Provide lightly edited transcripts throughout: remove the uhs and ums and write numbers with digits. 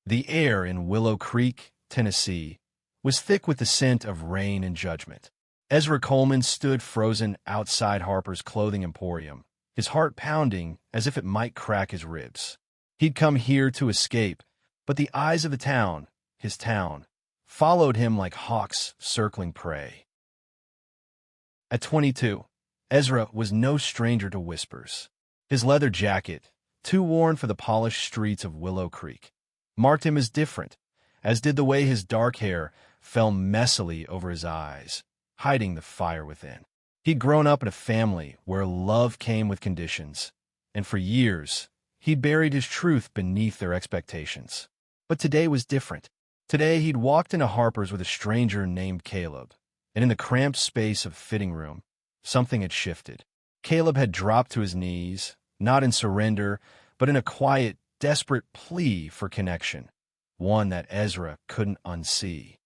The air in Willow Creek, Tennessee, was thick with the scent of rain and judgment. Ezra Coleman stood frozen outside Harper's Clothing Emporium, his heart pounding as if it might crack his ribs. He'd come here to escape, but the eyes of the town, his town, followed him like hawks circling prey. At 22, Ezra was no stranger to whispers. His leather jacket, too worn for the polished streets of Willow Creek, marked him as different, as did the way his dark hair fell messily over his eyes, hiding the fire within. He'd grown up in a family where love came with conditions, and for years, he'd buried his truth beneath their expectations. But today was different. Today, he'd walked into Harper's with a stranger named Caleb, and in the cramped space of fitting room, something had shifted. Caleb had dropped to his knees, not in surrender, but in a quiet, desperate plea for connection, one that Ezra couldn't unsee.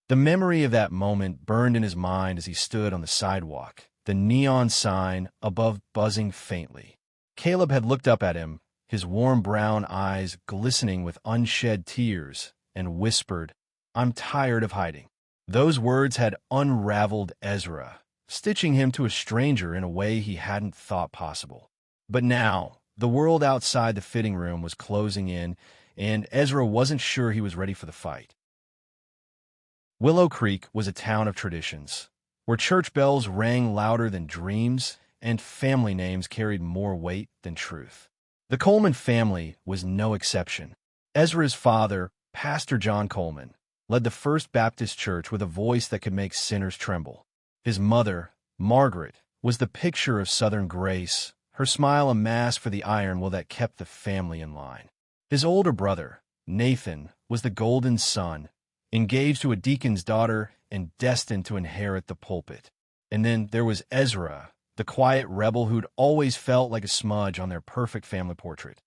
The memory of that moment burned in his mind as he stood on the sidewalk, the neon sign above buzzing faintly. Caleb had looked up at him, his warm brown eyes glistening with unshed tears, and whispered, "I'm tired of hiding." Those words had unraveled Ezra, stitching him to a stranger in a way he hadn't thought possible. But now, the world outside the fitting room was closing in, and Ezra wasn't sure he was ready for the fight. Willow Creek was a town of traditions, where church bells rang louder than dreams and family names carried more weight than truth. The Coleman family was no exception. Ezra's father, Pastor John Coleman, led the First Baptist Church with a voice that could make sinners tremble. His mother, Margaret, was the picture of Southern grace, her smile a mask for the iron will that kept the family in line. His older brother, Nathan, was the golden son, engaged to a deacon's daughter and destined to inherit the pulpit. And then there was Ezra, the quiet rebel who'd always felt like a smudge on their perfect family portrait.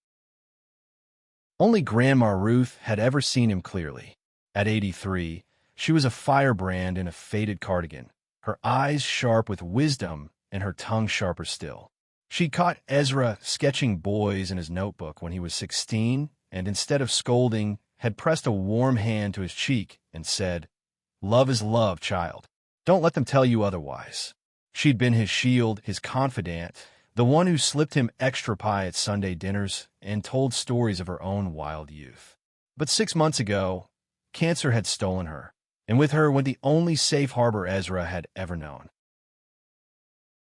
Only Grandma Ruth had ever seen him clearly. At 83, she was a firebrand in a faded cardigan, her eyes sharp with wisdom and her tongue sharper still. She caught Ezra sketching boys in his notebook when he was 16, and instead of scolding, had pressed a warm hand to his cheek and said, "Love is love, child. Don't let them tell you otherwise." She'd been his shield, his confidant, the one who slipped him extra pie at Sunday dinners and told stories of her own wild youth. But 6 months ago, cancer had stolen her, and with her went the only safe harbor Ezra had ever known.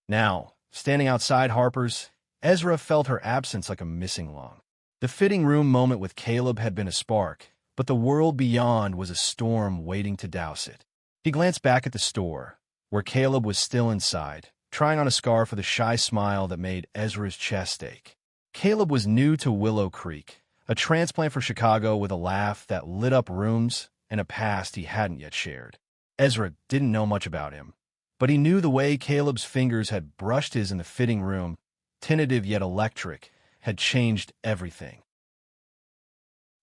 Now, standing outside Harper's, Ezra felt her absence like a missing lung. The fitting room moment with Caleb had been a spark, but the world beyond was a storm waiting to douse it. He glanced back at the store, where Caleb was still inside, trying on a scarf with a shy smile that made Ezra's chest ache. Caleb was new to Willow Creek, a transplant for Chicago with a laugh that lit up rooms and a past he hadn't yet shared. Ezra didn't know much about him, but he knew the way Caleb's fingers had brushed his in the fitting room, tentative yet electric, had changed everything.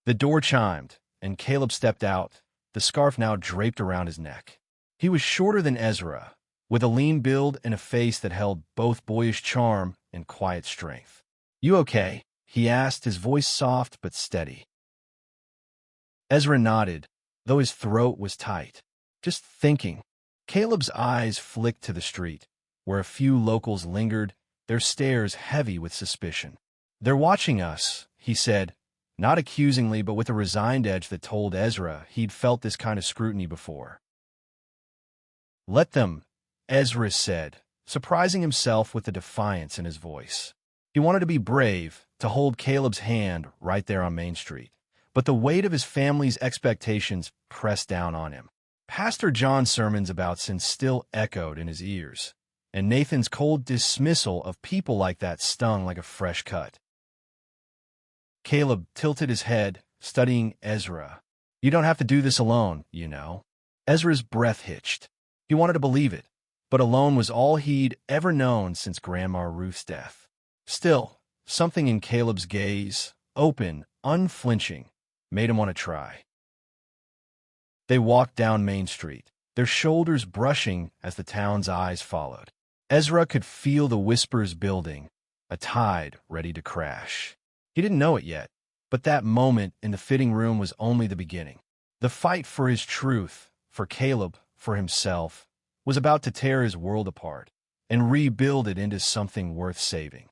The door chimed, and Caleb stepped out, the scarf now draped around his neck. He was shorter than Ezra, with a lean build and a face that held both boyish charm and quiet strength. "You okay?" he asked, his voice soft but steady. Ezra nodded, though his throat was tight. "Just thinking." Caleb's eyes flicked to the street, where a few locals lingered, their stares heavy with suspicion. "They're watching us," he said, not accusingly but with a resigned edge that told Ezra he'd felt this kind of scrutiny before. "Let them," Ezra said, surprising himself with the defiance in his voice. He wanted to be brave, to hold Caleb's hand right there on Main Street, but the weight of his family's expectations pressed down on him. Pastor John's sermons about sin still echoed in his ears, and Nathan's cold dismissal of people like that stung like a fresh cut. Caleb tilted his head, studying Ezra. "You don't have to do this alone, you know." Ezra's breath hitched. He wanted to believe it, but alone was all he'd ever known since Grandma Ruth's death. Still, something in Caleb's gaze, open, unflinching, made him want to try. They walked down Main Street, their shoulders brushing as the town's eyes followed. Ezra could feel the whispers building, a tide ready to crash. He didn't know it yet, But that moment in the fitting room was only the beginning. The fight for his truth, for Caleb, for himself, was about to tear his world apart and rebuild it into something worth saving.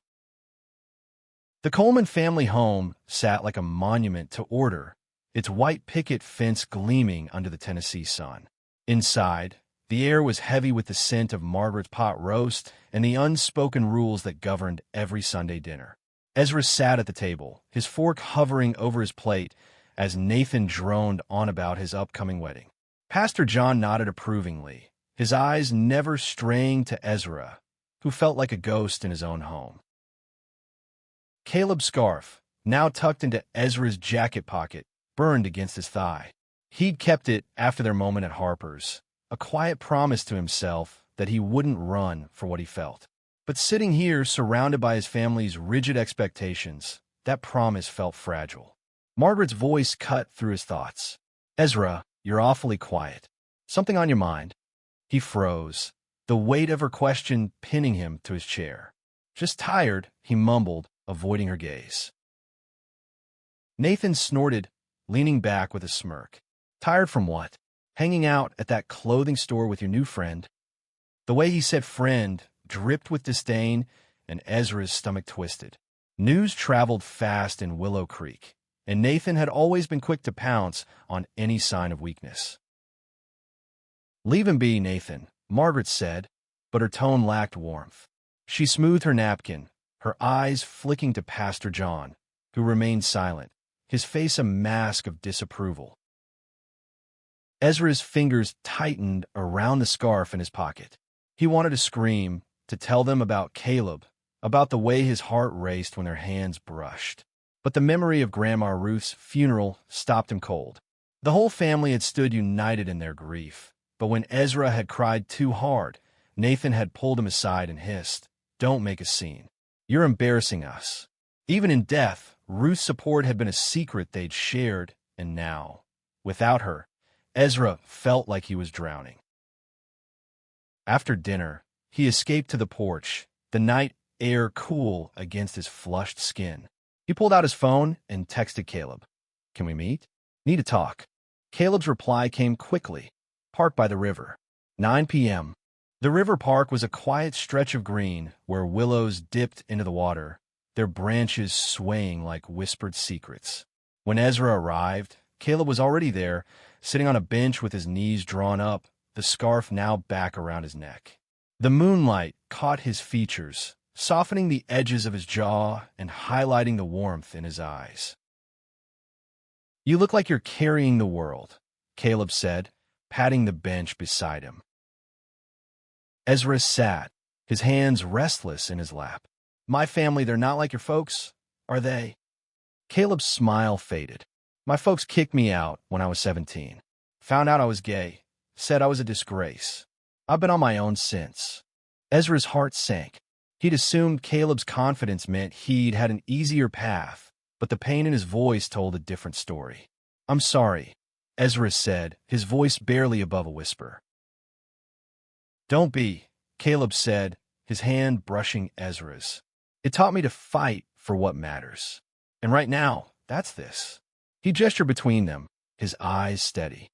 The Coleman family home sat like a monument to order, its white picket fence gleaming under the Tennessee sun. Inside, the air was heavy with the scent of Margaret's pot roast and the unspoken rules that governed every Sunday dinner. Ezra sat at the table, his fork hovering over his plate as Nathan droned on about his upcoming wedding. Pastor John nodded approvingly, his eyes never straying to Ezra, who felt like a ghost in his own home. Caleb's scarf, now tucked into Ezra's jacket pocket, burned against his thigh. He'd kept it after their moment at Harper's, a quiet promise to himself that he wouldn't run for what he felt. But sitting here, surrounded by his family's rigid expectations, that promise felt fragile. Margaret's voice cut through his thoughts. "Ezra, you're awfully quiet. Something on your mind?" He froze, the weight of her question pinning him to his chair. "Just tired," he mumbled, avoiding her gaze. Nathan snorted, leaning back with a smirk. "Tired from what? Hanging out at that clothing store with your new friend?" The way he said friend dripped with disdain, and Ezra's stomach twisted. News traveled fast in Willow Creek, and Nathan had always been quick to pounce on any sign of weakness. "Leave him be, Nathan," Margaret said, but her tone lacked warmth. She smoothed her napkin, her eyes flicking to Pastor John, who remained silent, his face a mask of disapproval. Ezra's fingers tightened around the scarf in his pocket. He wanted to scream, to tell them about Caleb, about the way his heart raced when their hands brushed. But the memory of Grandma Ruth's funeral stopped him cold. The whole family had stood united in their grief, but when Ezra had cried too hard, Nathan had pulled him aside and hissed, "Don't make a scene. You're embarrassing us." Even in death, Ruth's support had been a secret they'd shared, and now, without her, Ezra felt like he was drowning. After dinner, he escaped to the porch, the night air cool against his flushed skin. He pulled out his phone and texted Caleb. "Can we meet? Need to talk." Caleb's reply came quickly. "Park by the river. 9 p.m. The river park was a quiet stretch of green where willows dipped into the water, their branches swaying like whispered secrets. When Ezra arrived, Caleb was already there, sitting on a bench with his knees drawn up, the scarf now back around his neck. The moonlight caught his features, softening the edges of his jaw and highlighting the warmth in his eyes. "You look like you're carrying the world," Caleb said, patting the bench beside him. Ezra sat, his hands restless in his lap. "My family, they're not like your folks, are they?" Caleb's smile faded. "My folks kicked me out when I was 17. Found out I was gay. Said I was a disgrace. I've been on my own since." Ezra's heart sank. He'd assumed Caleb's confidence meant he'd had an easier path, but the pain in his voice told a different story. "I'm sorry," Ezra said, his voice barely above a whisper. "Don't be," Caleb said, his hand brushing Ezra's. "It taught me to fight for what matters. And right now, that's this." He gestured between them, his eyes steady.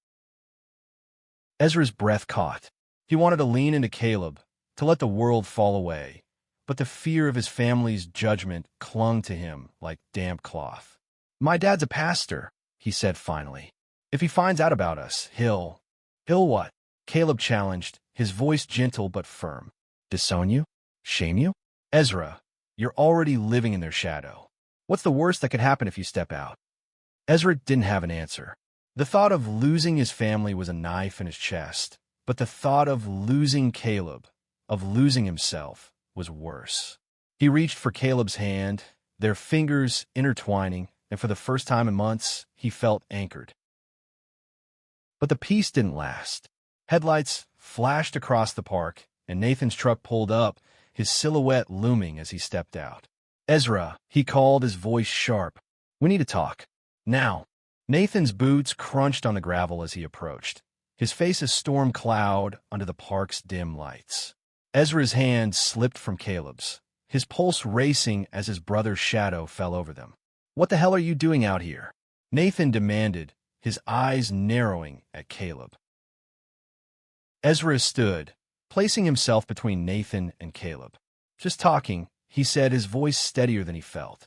Ezra's breath caught. He wanted to lean into Caleb, to let the world fall away, but the fear of his family's judgment clung to him like damp cloth. "My dad's a pastor," he said finally. "If he finds out about us, he'll..." "He'll what?" Caleb challenged, his voice gentle but firm. "Disown you? Shame you?" "Ezra, you're already living in their shadow. What's the worst that could happen if you step out?" Ezra didn't have an answer. The thought of losing his family was a knife in his chest, but the thought of losing Caleb, of losing himself, was worse. He reached for Caleb's hand, their fingers intertwining, and for the first time in months, he felt anchored. But the peace didn't last. Headlights flashed across the park, and Nathan's truck pulled up, his silhouette looming as he stepped out. "Ezra," he called, his voice sharp. "We need to talk. Now." Nathan's boots crunched on the gravel as he approached, his face a storm cloud under the park's dim lights. Ezra's hand slipped from Caleb's, his pulse racing as his brother's shadow fell over them. What the hell are you doing out here? Nathan demanded, his eyes narrowing at Caleb. Ezra stood, placing himself between Nathan and Caleb. Just talking, he said, his voice steadier than he felt.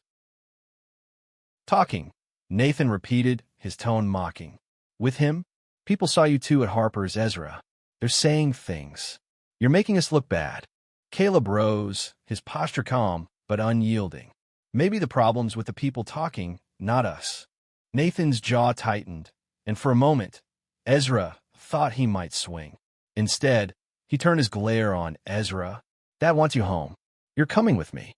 Talking, Nathan repeated, his tone mocking. With him? People saw you two at Harper's, Ezra. They're saying things. You're making us look bad. Caleb rose, his posture calm, but unyielding. Maybe the problem's with the people talking, not us. Nathan's jaw tightened, and for a moment, Ezra thought he might swing. Instead, he turned his glare on Ezra. Dad wants you home. You're coming with me.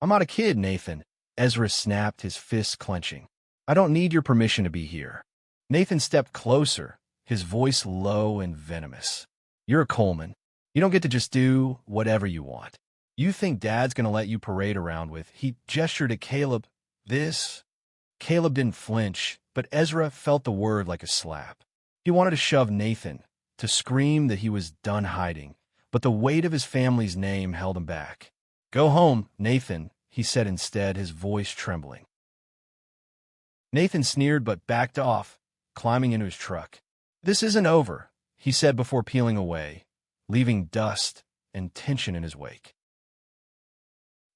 I'm not a kid, Nathan. Ezra snapped, his fists clenching. I don't need your permission to be here. Nathan stepped closer, his voice low and venomous. You're a Coleman. You don't get to just do whatever you want. You think Dad's gonna let you parade around with? He gestured at Caleb. This? Caleb didn't flinch, but Ezra felt the word like a slap. He wanted to shove Nathan, to scream that he was done hiding, but the weight of his family's name held him back. Go home, Nathan, he said instead, his voice trembling. Nathan sneered but backed off, climbing into his truck. This isn't over, he said before peeling away, leaving dust and tension in his wake.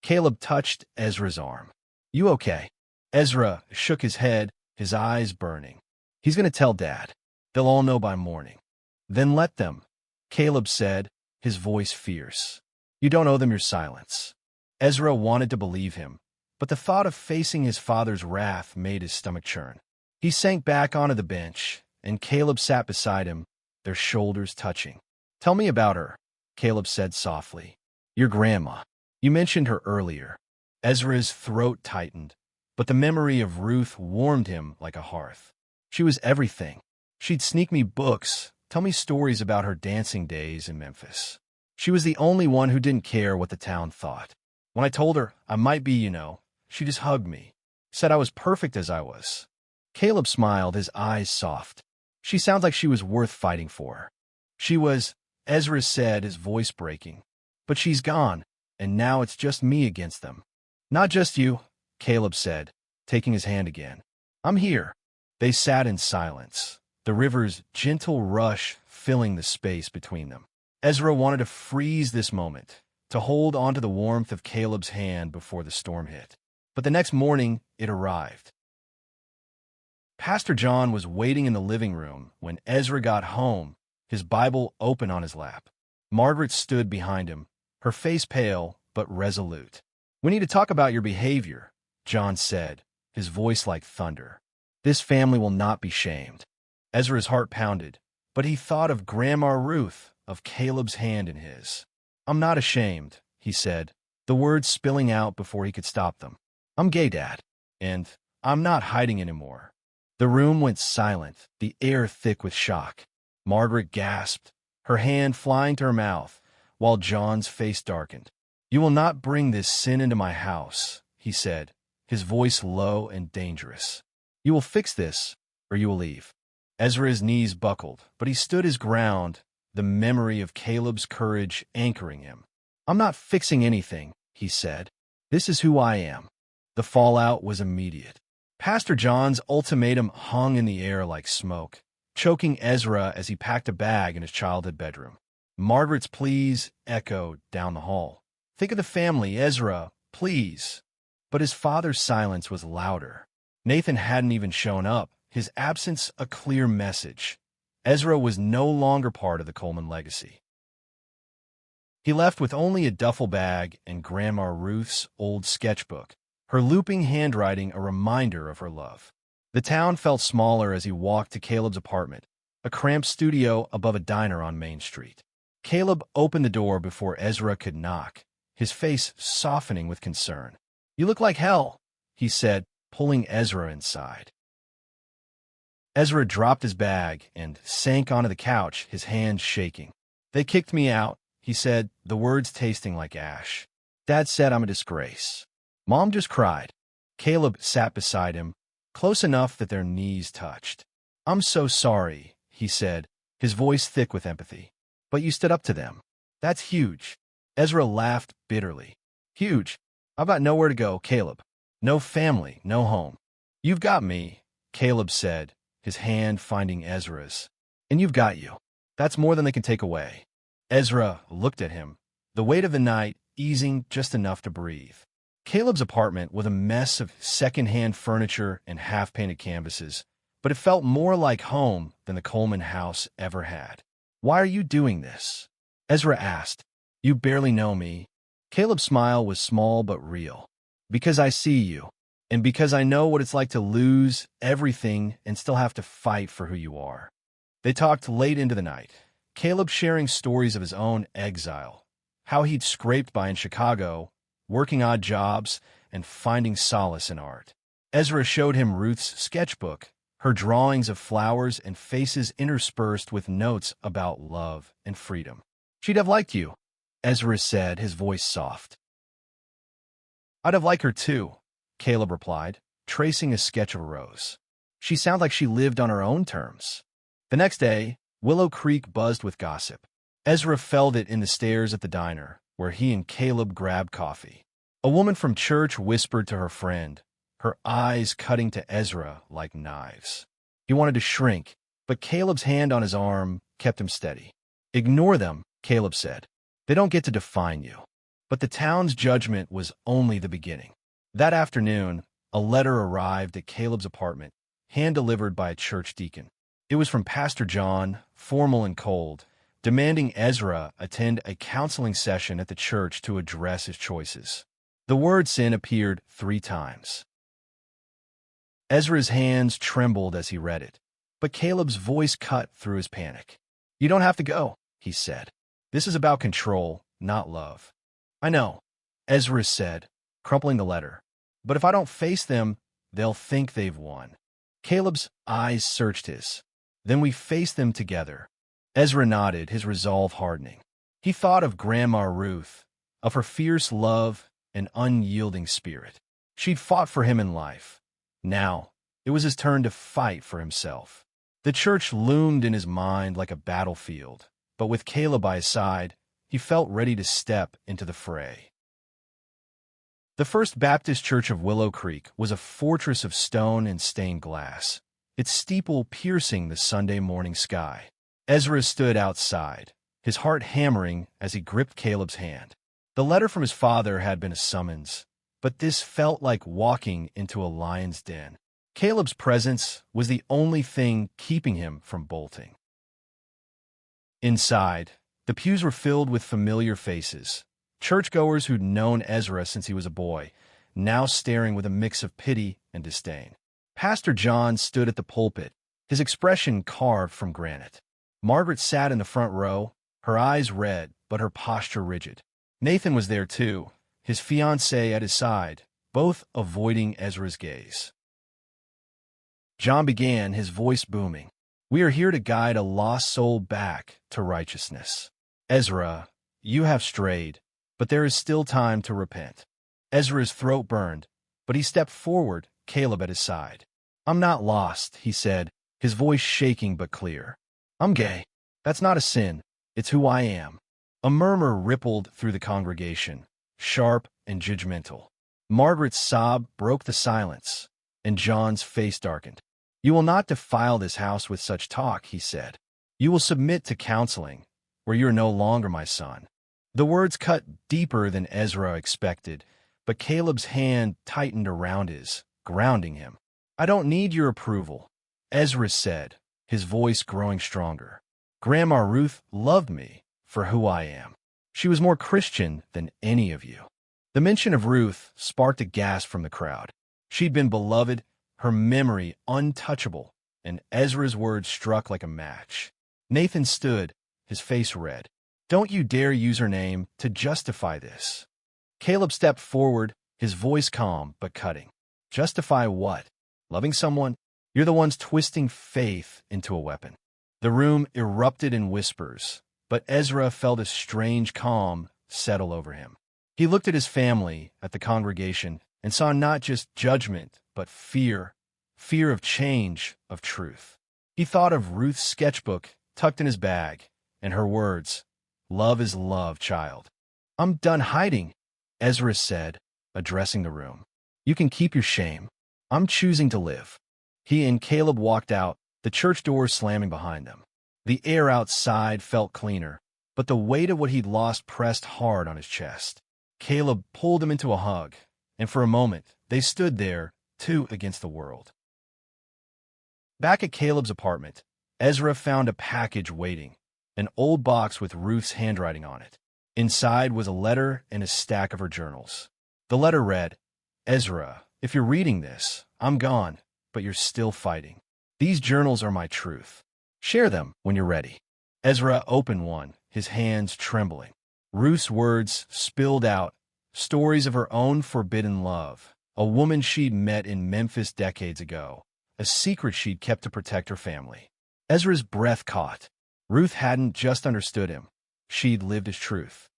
Caleb touched Ezra's arm. You okay? Ezra shook his head, his eyes burning. He's going to tell Dad. They'll all know by morning. Then let them, Caleb said, his voice fierce. You don't owe them your silence. Ezra wanted to believe him, but the thought of facing his father's wrath made his stomach churn. He sank back onto the bench, and Caleb sat beside him, their shoulders touching. Tell me about her, Caleb said softly. Your grandma. You mentioned her earlier. Ezra's throat tightened, but the memory of Ruth warmed him like a hearth. She was everything. She'd sneak me books, tell me stories about her dancing days in Memphis. She was the only one who didn't care what the town thought. When I told her I might be, she just hugged me, said I was perfect as I was. Caleb smiled, his eyes soft. She sounds like she was worth fighting for. She was, Ezra said, his voice breaking. But she's gone, and now it's just me against them. Not just you, Caleb said, taking his hand again. I'm here. They sat in silence, the river's gentle rush filling the space between them. Ezra wanted to freeze this moment, to hold onto the warmth of Caleb's hand before the storm hit. But the next morning, it arrived. Pastor John was waiting in the living room when Ezra got home, his Bible open on his lap. Margaret stood behind him, her face pale but resolute. We need to talk about your behavior, John said, his voice like thunder. This family will not be shamed. Ezra's heart pounded, but he thought of Grandma Ruth, of Caleb's hand in his. I'm not ashamed, he said, the words spilling out before he could stop them. I'm gay, Dad, and I'm not hiding anymore. The room went silent, the air thick with shock. Margaret gasped, her hand flying to her mouth, while John's face darkened. You will not bring this sin into my house, he said, his voice low and dangerous. You will fix this, or you will leave. Ezra's knees buckled, but he stood his ground, the memory of Caleb's courage anchoring him. I'm not fixing anything, he said. This is who I am. The fallout was immediate. Pastor John's ultimatum hung in the air like smoke, choking Ezra as he packed a bag in his childhood bedroom. Margaret's pleas echoed down the hall. Think of the family, Ezra, please. But his father's silence was louder. Nathan hadn't even shown up, his absence a clear message. Ezra was no longer part of the Coleman legacy. He left with only a duffel bag and Grandma Ruth's old sketchbook, her looping handwriting a reminder of her love. The town felt smaller as he walked to Caleb's apartment, a cramped studio above a diner on Main Street. Caleb opened the door before Ezra could knock, his face softening with concern. You look like hell, he said, pulling Ezra inside. Ezra dropped his bag and sank onto the couch, his hands shaking. They kicked me out, he said, the words tasting like ash. Dad said I'm a disgrace. Mom just cried. Caleb sat beside him, close enough that their knees touched. I'm so sorry, he said, his voice thick with empathy. But you stood up to them. That's huge. Ezra laughed bitterly. Huge. I've got nowhere to go, Caleb. No family, no home. You've got me, Caleb said, his hand finding Ezra's. And you've got you. That's more than they can take away. Ezra looked at him, the weight of the night easing just enough to breathe. Caleb's apartment was a mess of second-hand furniture and half-painted canvases, but it felt more like home than the Coleman house ever had. Why are you doing this? Ezra asked. You barely know me. Caleb's smile was small but real. Because I see you, and because I know what it's like to lose everything and still have to fight for who you are. They talked late into the night, Caleb sharing stories of his own exile, how he'd scraped by in Chicago, working odd jobs, and finding solace in art. Ezra showed him Ruth's sketchbook, her drawings of flowers and faces interspersed with notes about love and freedom. She'd have liked you, Ezra said, his voice soft. I'd have liked her too, Caleb replied, tracing a sketch of a rose. She sounded like she lived on her own terms. The next day, Willow Creek buzzed with gossip. Ezra felt it in the stairs at the diner, where he and Caleb grabbed coffee. A woman from church whispered to her friend, her eyes cutting to Ezra like knives. He wanted to shrink, but Caleb's hand on his arm kept him steady. Ignore them, Caleb said. They don't get to define you. But the town's judgment was only the beginning. That afternoon, a letter arrived at Caleb's apartment, hand-delivered by a church deacon. It was from Pastor John, formal and cold, demanding Ezra attend a counseling session at the church to address his choices. The word sin appeared 3 times. Ezra's hands trembled as he read it, but Caleb's voice cut through his panic. You don't have to go, he said. This is about control, not love. I know, Ezra said, crumpling the letter. But if I don't face them, they'll think they've won. Caleb's eyes searched his. Then we face them together. Ezra nodded, his resolve hardening. He thought of Grandma Ruth, of her fierce love and unyielding spirit. She'd fought for him in life. Now, it was his turn to fight for himself. The church loomed in his mind like a battlefield, but with Caleb by his side, he felt ready to step into the fray. The First Baptist Church of Willow Creek was a fortress of stone and stained glass, its steeple piercing the Sunday morning sky. Ezra stood outside, his heart hammering as he gripped Caleb's hand. The letter from his father had been a summons, but this felt like walking into a lion's den. Caleb's presence was the only thing keeping him from bolting. Inside, the pews were filled with familiar faces, churchgoers who'd known Ezra since he was a boy, now staring with a mix of pity and disdain. Pastor John stood at the pulpit, his expression carved from granite. Margaret sat in the front row, her eyes red but her posture rigid. Nathan was there too, his fiancée at his side, both avoiding Ezra's gaze. John began, his voice booming. We are here to guide a lost soul back to righteousness. Ezra, you have strayed, but there is still time to repent. Ezra's throat burned, but he stepped forward, Caleb at his side. I'm not lost, he said, his voice shaking but clear. I'm gay. That's not a sin. It's who I am. A murmur rippled through the congregation, sharp and judgmental. Margaret's sob broke the silence, and John's face darkened. You will not defile this house with such talk, he said. You will submit to counseling, where you are no longer my son. The words cut deeper than Ezra expected, but Caleb's hand tightened around his, grounding him. I don't need your approval, Ezra said, his voice growing stronger. Grandma Ruth loved me for who I am. She was more Christian than any of you. The mention of Ruth sparked a gasp from the crowd. She'd been beloved, her memory untouchable, and Ezra's words struck like a match. Nathan stood, his face red. Don't you dare use her name to justify this. Caleb stepped forward, his voice calm but cutting. Justify what? Loving someone? You're the ones twisting faith into a weapon. The room erupted in whispers, but Ezra felt a strange calm settle over him. He looked at his family, at the congregation, and saw not just judgment, but fear of change, of truth. He thought of Ruth's sketchbook tucked in his bag, and her words, "Love is love, child." I'm done hiding, Ezra said, addressing the room. You can keep your shame. I'm choosing to live. He and Caleb walked out, the church doors slamming behind them. The air outside felt cleaner, but the weight of what he'd lost pressed hard on his chest. Caleb pulled him into a hug, and for a moment, they stood there, two against the world. Back at Caleb's apartment, Ezra found a package waiting, an old box with Ruth's handwriting on it. Inside was a letter and a stack of her journals. The letter read, "Ezra, if you're reading this, I'm gone, but you're still fighting. These journals are my truth. Share them when you're ready." Ezra opened one, his hands trembling. Ruth's words spilled out, stories of her own forbidden love, a woman she'd met in Memphis decades ago, a secret she'd kept to protect her family. Ezra's breath caught. Ruth hadn't just understood him. She'd lived his truth.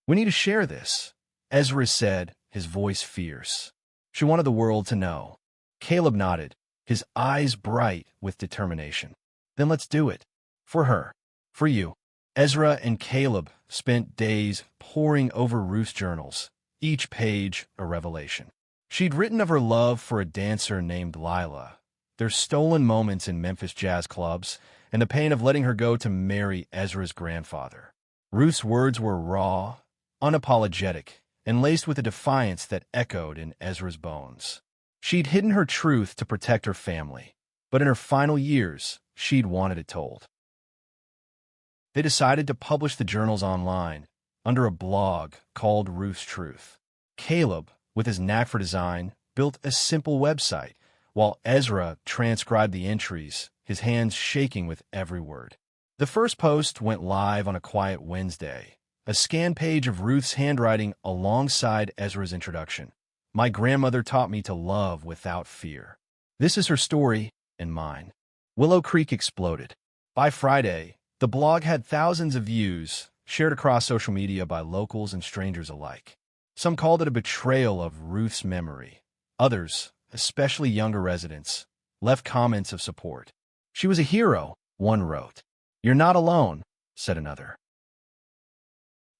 "We need to share this," Ezra said, his voice fierce. She wanted the world to know. Caleb nodded, his eyes bright with determination. "Then let's do it. For her. For you." Ezra and Caleb spent days poring over Ruth's journals, each page a revelation. She'd written of her love for a dancer named Lila, their stolen moments in Memphis jazz clubs, and the pain of letting her go to marry Ezra's grandfather. Ruth's words were raw, unapologetic, and laced with a defiance that echoed in Ezra's bones. She'd hidden her truth to protect her family, but in her final years, she'd wanted it told. They decided to publish the journals online, under a blog called Ruth's Truth. Caleb, with his knack for design, built a simple website, while Ezra transcribed the entries, his hands shaking with every word. The first post went live on a quiet Wednesday, a scanned page of Ruth's handwriting alongside Ezra's introduction. "My grandmother taught me to love without fear. This is her story and mine." Willow Creek exploded. By Friday, the blog had thousands of views, shared across social media by locals and strangers alike. Some called it a betrayal of Ruth's memory. Others, especially younger residents, left comments of support. "She was a hero," one wrote. "You're not alone," said another.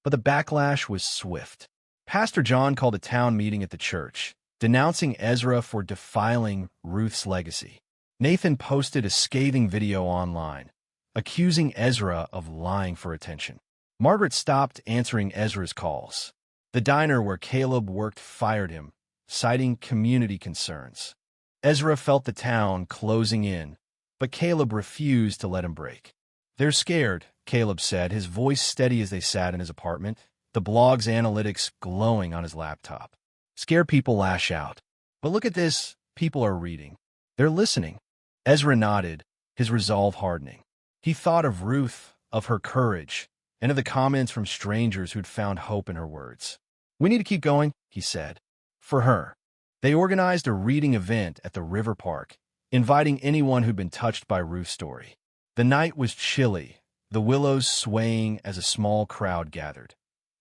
But the backlash was swift. Pastor John called a town meeting at the church, denouncing Ezra for defiling Ruth's legacy. Nathan posted a scathing video online, accusing Ezra of lying for attention. Margaret stopped answering Ezra's calls. The diner where Caleb worked fired him, citing community concerns. Ezra felt the town closing in, but Caleb refused to let him break. "They're scared," Caleb said, his voice steady as they sat in his apartment, the blog's analytics glowing on his laptop. "Scared people lash out. But look at this, people are reading. They're listening." Ezra nodded, his resolve hardening. He thought of Ruth, of her courage, and of the comments from strangers who'd found hope in her words. "We need to keep going," he said. For her. They organized a reading event at the river park, inviting anyone who'd been touched by Ruth's story. The night was chilly, the willows swaying as a small crowd gathered.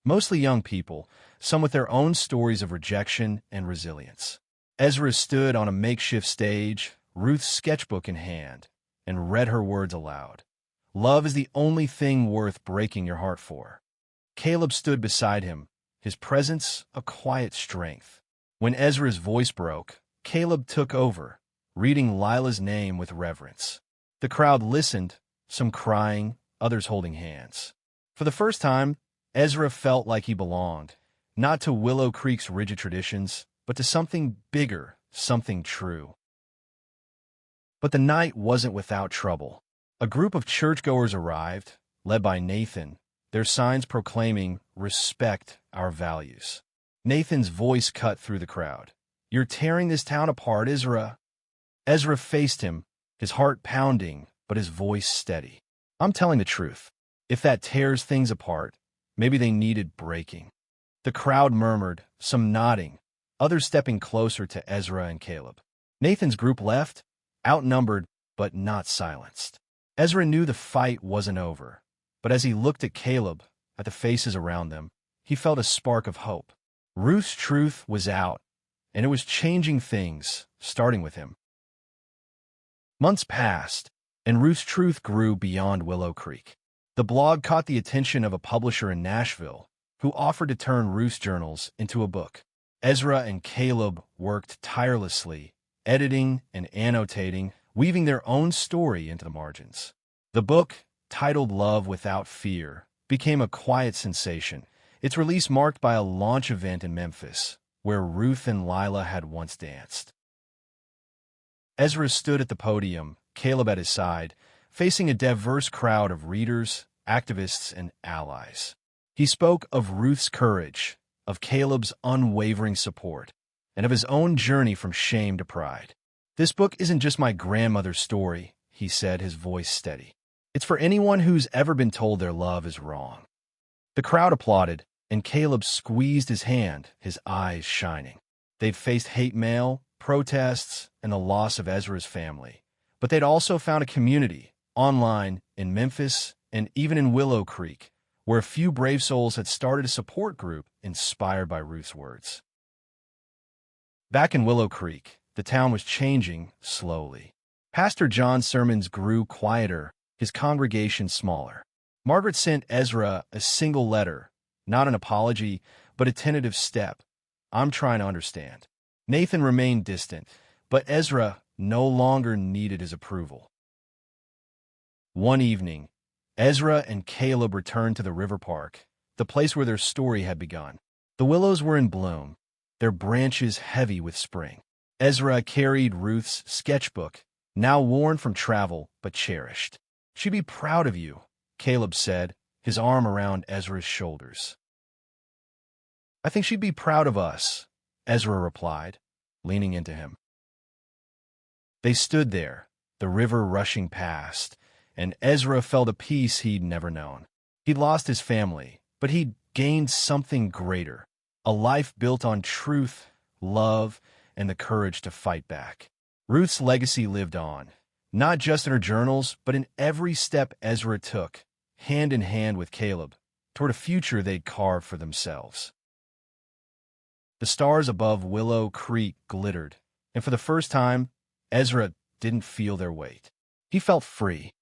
Mostly young people, some with their own stories of rejection and resilience. Ezra stood on a makeshift stage, Ruth's sketchbook in hand, and read her words aloud. "Love is the only thing worth breaking your heart for." Caleb stood beside him, his presence a quiet strength. When Ezra's voice broke, Caleb took over, reading Lila's name with reverence. The crowd listened, some crying, others holding hands. For the first time, Ezra felt like he belonged, not to Willow Creek's rigid traditions, but to something bigger, something true. But the night wasn't without trouble. A group of churchgoers arrived, led by Nathan, their signs proclaiming, "Respect our values." Nathan's voice cut through the crowd. "You're tearing this town apart, Ezra." Ezra faced him, his heart pounding, but his voice steady. "I'm telling the truth. If that tears things apart, maybe they needed breaking." The crowd murmured, some nodding, others stepping closer to Ezra and Caleb. Nathan's group left, outnumbered but not silenced. Ezra knew the fight wasn't over, but as he looked at Caleb, at the faces around them, he felt a spark of hope. Ruth's truth was out, and it was changing things, starting with him. Months passed, and Ruth's truth grew beyond Willow Creek. The blog caught the attention of a publisher in Nashville who offered to turn Ruth's journals into a book. Ezra and Caleb worked tirelessly, editing and annotating, weaving their own story into the margins. The book, titled Love Without Fear, became a quiet sensation, its release marked by a launch event in Memphis, where Ruth and Lila had once danced. Ezra stood at the podium, Caleb at his side, facing a diverse crowd of readers, activists, and allies. He spoke of Ruth's courage, of Caleb's unwavering support, and of his own journey from shame to pride. "This book isn't just my grandmother's story," he said, his voice steady. "It's for anyone who's ever been told their love is wrong." The crowd applauded, and Caleb squeezed his hand, his eyes shining. They'd faced hate mail, protests, and the loss of Ezra's family, but they'd also found a community, online, in Memphis, and even in Willow Creek, where a few brave souls had started a support group inspired by Ruth's words. Back in Willow Creek, the town was changing slowly. Pastor John's sermons grew quieter, his congregation smaller. Margaret sent Ezra a single letter, not an apology, but a tentative step. "I'm trying to understand." Nathan remained distant, but Ezra no longer needed his approval. One evening, Ezra and Caleb returned to the river park, the place where their story had begun. The willows were in bloom, their branches heavy with spring. Ezra carried Ruth's sketchbook, now worn from travel but cherished. "She'd be proud of you," Caleb said, his arm around Ezra's shoulders. "I think she'd be proud of us," Ezra replied, leaning into him. They stood there, the river rushing past, and Ezra felt a peace he'd never known. He'd lost his family, but he'd gained something greater, a life built on truth, love, and the courage to fight back. Ruth's legacy lived on, not just in her journals, but in every step Ezra took, hand in hand with Caleb, toward a future they'd carved for themselves. The stars above Willow Creek glittered, and for the first time, Ezra didn't feel their weight. He felt free.